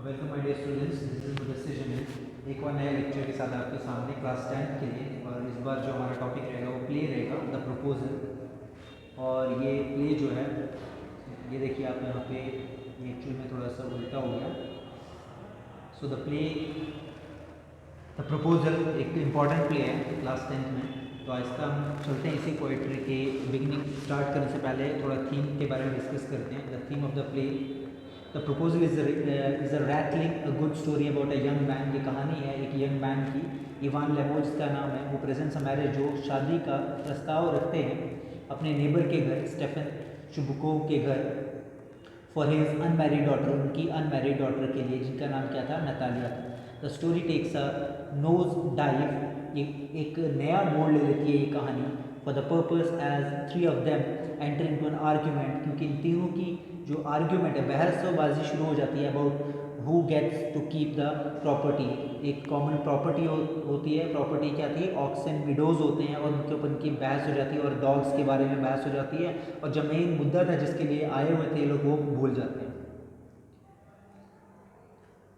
Welcome my dear students, this is Mudassir Jamil एक और नए लेक्चर के साथ आपके सामने क्लास 10th के लिए। और इस बार जो हमारा टॉपिक रहेगा वो प्ले रहेगा, द प्रपोजल। और ये प्ले जो है, ये देखिए आप यहाँ पे, ये एक्चुअल में थोड़ा सा उल्टा हो गया। सो द प्ले द प्रपोजल एक इम्पॉर्टेंट प्ले है क्लास 10th में। तो आहिस्ता हम चलते हैं इसी पोइट्री के बिगिनिंग स्टार्ट करने से पहले थोड़ा थीम के बारे में डिस्कस करते हैं। The theme of the play, the proposal is a rattling a good story about a young man. ये कहानी है एक यंग मैन की, इवान लेमो जिसका नाम है। वो प्रेजेंट्स अ मैरिज, जो शादी का प्रस्ताव रखते हैं अपने नेबर के घर, स्टेफन शुबकोव के घर, फॉर हिज अनमैरिड डॉटर, उनकी अनमैरिड डॉटर के लिए, जिनका नाम क्या था, नतालिया था। The story takes a nose dive, एक नया मोड़ ले लेती है ये कहानी। For the purpose as three of them enter into an argument, क्योंकि इन तीनों की जो आर्ग्यूमेंट है, बहसबाजी शुरू हो जाती है about who gets to keep the property. एक कॉमन प्रॉपर्टी होती है। प्रॉपर्टी क्या थी, ऑक्स एंड विडोज होते हैं, और उनके ऊपर उनकी बहस हो जाती है, और डॉग्स के बारे में बहस हो जाती है, और जो मेन मुद्दा था जिसके लिए आए हुए थे लोग, वो भूल जाते हैं।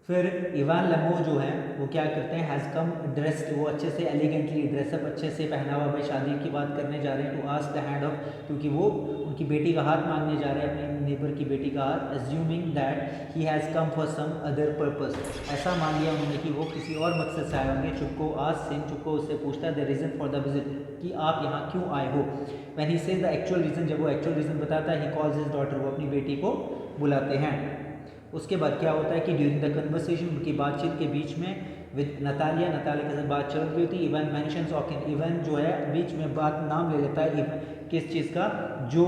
फिर इवान लेमो जो है वो क्या करते हैं, हैज़ कम ड्रेस्ड, वो अच्छे से एलिगेंटली ड्रेसअप, अच्छे से पहना हुआ भाई शादी की बात करने जा रहे हैं। To ask the hand of, क्योंकि वो उनकी बेटी का हाथ मांगने जा रहे हैं, अपने नेबर की बेटी का हाथ। Assuming that he has come for some other purpose, ऐसा मान लिया उन्होंने कि वो किसी और मकसद से आए होंगे। चुपको आस्क हिम, चुपको उससे पूछता है the reason for the visit, कि आप यहाँ क्यों आए हो। When he says the actual reason, जब वो एक्चुअल रीज़न बताता है, ही कॉल्स हिज डॉटर, वो अपनी बेटी को बुलाते हैं। उसके बाद क्या होता है कि ड्यूरिंग द कन्वर्सेशन, उनकी बातचीत के बीच में, विद नतालिया के साथ बात चल रही होती है। इवन मेंशंस ऑकिन, इवन जो है बीच में बात नाम ले लेता है किस चीज़ का, जो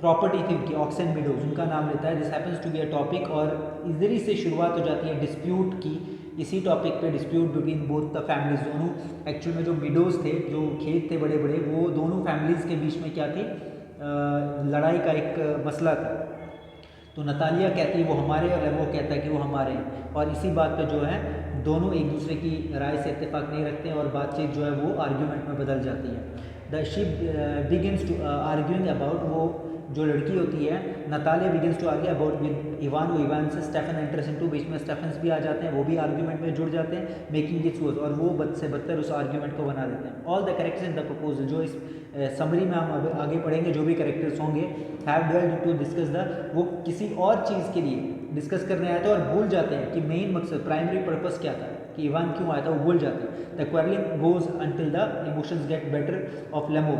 प्रॉपर्टी थी उनकी, ऑक्स एंड विडोज, उनका नाम लेता है। This happens to be a topic, और इधर ही से शुरुआत हो जाती है डिस्प्यूट की। इसी टॉपिक पे dispute between both the families, दोनों एक्चुअल में जो विडोज थे, जो खेत थे बड़े बड़े, वो दोनों फैमिलीज़ के बीच में क्या थी, लड़ाई का एक मसला था। तो नतालिया कहती है वो हमारे, और लेमो कहता है कि वो हमारे हैं। और इसी बात पे जो है दोनों एक दूसरे की राय से इत्तेफाक नहीं रखते हैं, और बातचीत जो है वो आर्ग्यूमेंट में बदल जाती है। The she begins to arguing about, वो जो लड़की होती है Natalia begins to argue about with Ivan, वो इवान से स्टेफन एंटर्स इनटू, बीच में स्टेफन्स भी आ जाते हैं, वो भी आर्ग्यूमेंट में जुड़ जाते हैं। मेकिंग इट्स वर्स, और वो बद से बदतर उस आर्ग्यूमेंट को बना देते हैं। All the characters in the proposal, जो इस समरी में हम आगे पढ़ेंगे, जो भी कैरेक्टर्स होंगे, have dwelled to discuss the, वो किसी और चीज़ के लिए डिस्कस करने आए थे, और भूल जाते हैं कि मेन मकसद, प्राइमरी पर्पस क्या था, कि इवान क्यों आया था, वो भूल जाते हैं। The quarrelling goes until the emotions get better of Lomov,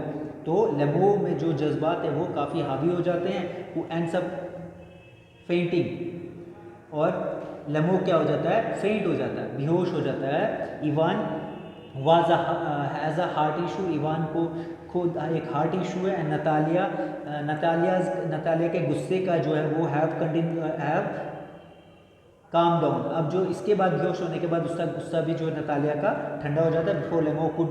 तो लेमो में जो जज्बात है वो काफ़ी हावी हो जाते हैं। वो एंड्स अप फेंटिंग, और लेमो क्या हो जाता है, फेंट हो जाता है, बेहोश हो जाता है। Ivan was has a heart issue, Ivan को खुद एक हार्ट इशू है। नतालिया के गुस्से का जो है वो हैव काम डाउन। अब जो इसके बाद बेहोश होने के बाद उसका गुस्सा भी जो नतालिया का ठंडा हो जाता है। बिफोर लेमो कुड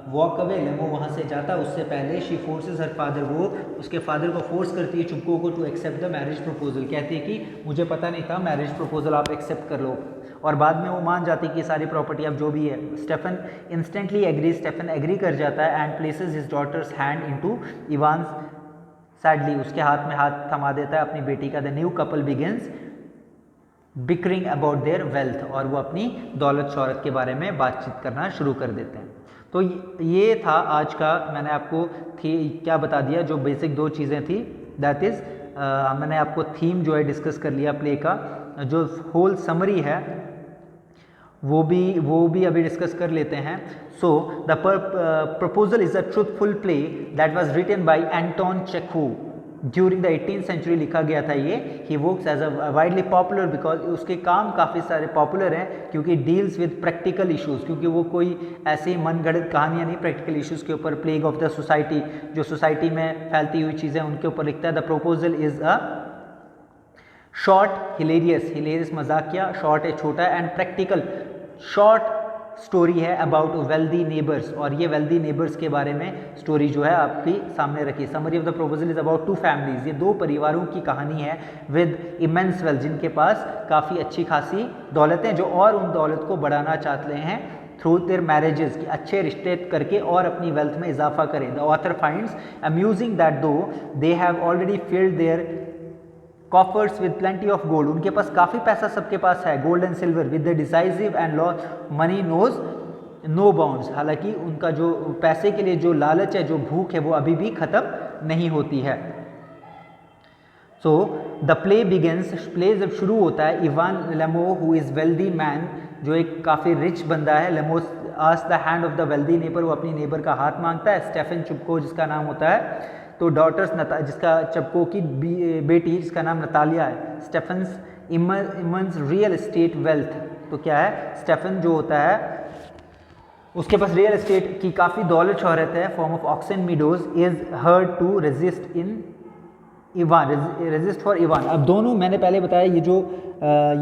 वॉक अवे, लेमो वहाँ से जाता उससे पहले, शी फोर्सेस हर फादर, वो उसके फादर को फोर्स करती है, चुपको को, to accept the marriage proposal. कहती है कि मुझे पता नहीं था, मैरिज प्रपोजल आप एक्सेप्ट कर लो। और बाद में वो मान जाती है कि सारी प्रॉपर्टी अब जो भी है। Stefan instantly agree, Stefan agree कर जाता है, and places his daughter's hand into Ivan sadly, उसके हाथ में हाथ थमा देता है अपनी बेटी का। The new couple begins bickering about their wealth, और वो अपनी दौलत शौहरत के बारे में बातचीत करना शुरू कर देते हैं। तो ये था आज का, मैंने आपको क्या बता दिया, जो बेसिक दो चीज़ें थी, दैट इज़ मैंने आपको थीम जो है डिस्कस कर लिया प्ले का। जो होल समरी है वो भी अभी डिस्कस कर लेते हैं। So the proposal is a truthful play that was written by Anton Chekhov during the 18th century, लिखा गया था ये। He works as a widely popular, because उसके काम काफ़ी सारे पॉपुलर हैं, क्योंकि डील्स विद प्रैक्टिकल इश्यूज़, क्योंकि वो कोई ऐसी मनगढ़ंत कहानियाँ नहीं, प्रैक्टिकल इश्यूज़ के ऊपर, प्लेग ऑफ द सोसाइटी, जो सोसाइटी में फैलती हुई चीज़ें उनके ऊपर लिखता है। The proposal is a short hilarious मजाकिया, शॉर्ट है छोटा, एंड प्रैक्टिकल शॉर्ट स्टोरी है अबाउट वेल्दी नेबर्स, और ये वेल्दी नेबर्स के बारे में स्टोरी जो है आपकी सामने रखी। Summary of the proposal is about two families, ये दो परिवारों की कहानी है, विद इमेंस वेल्थ, जिनके पास काफ़ी अच्छी खासी दौलतें, जो और उन दौलत को बढ़ाना चाहते हैं थ्रू देयर मैरिजेस, कि अच्छे रिश्ते करके और अपनी वेल्थ में इजाफा करें। The author finds amusing that though they have already filled their coffers with plenty of gold, उनके पास काफ़ी पैसा सबके पास है, gold and silver, with the decisive and law money knows no bounds, हालांकि उनका जो पैसे के लिए जो लालच है, जो भूख है, वो अभी भी ख़त्म नहीं होती है। So the play begins, play जब शुरू होता है, Ivan Lomov who is wealthy man, जो एक काफ़ी रिच बंदा है, Lomov ask the hand of the wealthy neighbour, वो अपनी नेबर का हाथ मांगता है। स्टेफन चुपको जिसका नाम होता है, तो डॉटर्स जिसका चपको की बेटी जिसका नाम नतालिया है। स्टेफन्स इमन्स रियल एस्टेट वेल्थ, तो क्या है, स्टेफन जो होता है उसके पास रियल एस्टेट की काफ़ी दौलत शोहरत है, form of oxen meadows, is hard to resist in Ivan, resist for Ivan. अब दोनों मैंने पहले बताया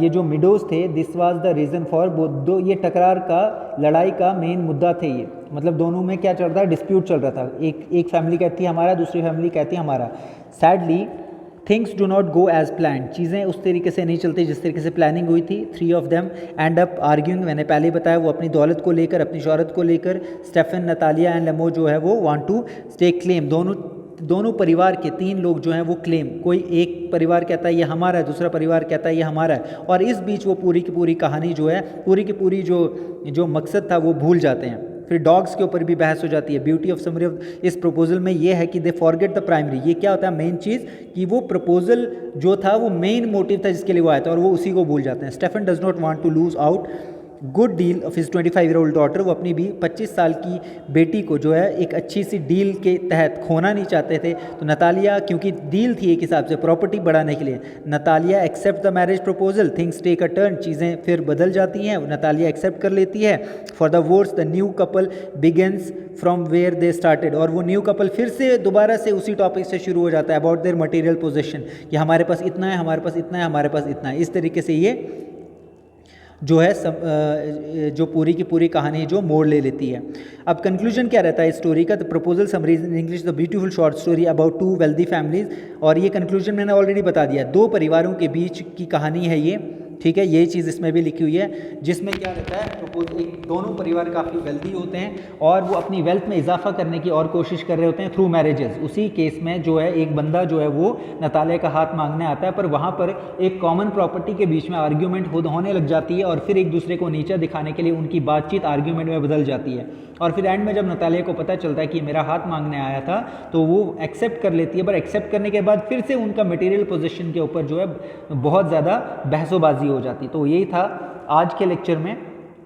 ये जो मिडोज थे, this was the reason for दो, ये टकरार का, लड़ाई का मेन मुद्दा थे ये, मतलब दोनों में क्या चल रहा है, डिस्प्यूट चल रहा था, एक फैमिली कहती है हमारा, दूसरी फैमिली कहती है हमारा। Sadly things do not go as plan, चीज़ें उस तरीके से नहीं चलती जिस तरीके से प्लानिंग हुई थी। 3 of them and up arguing, मैंने पहले बताया, वो अपनी दौलत को लेकर, अपनी शोहरत को लेकर। स्टेफन, नतालिया एंड लेमो जो है वो वांट टू टेक क्लेम, दोनों परिवार के 3 लोग जो हैं वो क्लेम, कोई एक परिवार कहता है ये हमारा है, दूसरा परिवार कहता है ये हमारा है, और इस बीच वो पूरी की पूरी कहानी जो है, पूरी की पूरी जो मकसद था वो भूल जाते हैं। फिर डॉग्स के ऊपर भी बहस हो जाती है। ब्यूटी ऑफ समरी ऑफ इस प्रपोजल में ये है कि दे फॉरगेट द प्राइमरी, ये क्या होता है मेन चीज़, कि वो प्रपोजल जो था वो मेन मोटिव था जिसके लिए वो आया था, और वो उसी को भूल जाते हैं। Stefan does not want to lose out good deal of his 25-year-old daughter, वो अपनी भी 25 साल की बेटी को जो है एक अच्छी सी डील के तहत खोना नहीं चाहते थे। तो नतालिया, क्योंकि डील थी एक हिसाब से प्रॉपर्टी बढ़ाने के लिए, Natalia accept the marriage proposal, things take a turn, चीज़ें फिर बदल जाती हैं, नतालिया एक्सेप्ट कर लेती है। For the worse the new couple begins from where they started, और वो न्यू कपल फिर से दोबारा से उसी टॉपिक से शुरू हो जाता है, अबाउट देयर मटेरियल पोजेशन, कि हमारे पास इतना है, हमारे पास इतना है, हमारे पास इतना है। इस तरीके से ये जो है जो पूरी की पूरी कहानी जो मोड़ ले लेती है। अब कंक्लूजन क्या रहता है इस स्टोरी का, the proposal summary in English, the beautiful short story about 2 wealthy families, और ये कंक्लूजन मैंने ऑलरेडी बता दिया, 2 परिवारों के बीच की कहानी है ये, ठीक है, यही चीज़ इसमें भी लिखी हुई है, जिसमें क्या रहता है, दोनों परिवार काफ़ी वेल्दी होते हैं और वो अपनी वेल्थ में इजाफा करने की और कोशिश कर रहे होते हैं थ्रू मैरिजेस। उसी केस में जो है एक बंदा जो है वो नतालिया का हाथ मांगने आता है, पर वहाँ पर एक कॉमन प्रॉपर्टी के बीच में आर्ग्यूमेंट होने लग जाती है, और फिर एक दूसरे को नीचा दिखाने के लिए उनकी बातचीत आर्ग्यूमेंट में बदल जाती है, और फिर एंड में जब नतालिया को पता चलता है कि मेरा हाथ मांगने आया था, तो वो एक्सेप्ट कर लेती है, पर एक्सेप्ट करने के बाद फिर से उनका मटेरियल पोजीशन के ऊपर जो है बहुत ज़्यादा बहसोबाजी हो जाती। तो यही था आज के लेक्चर में,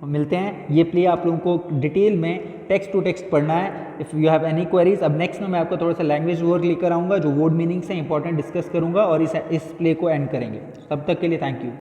मिलते हैं। ये प्ले आप लोगों को डिटेल में टेक्स्ट टू टेक्स्ट पढ़ना है। If you have any queries, अब नेक्स्ट में मैं आपको थोड़ा सा लैंग्वेज वर्क लेकर आऊँगा, जो वर्ड मीनिंग्स हैं इंपॉर्टेंट डिस्कस करूँगा, और इस प्ले को एंड करेंगे। तब तक के लिए थैंक यू।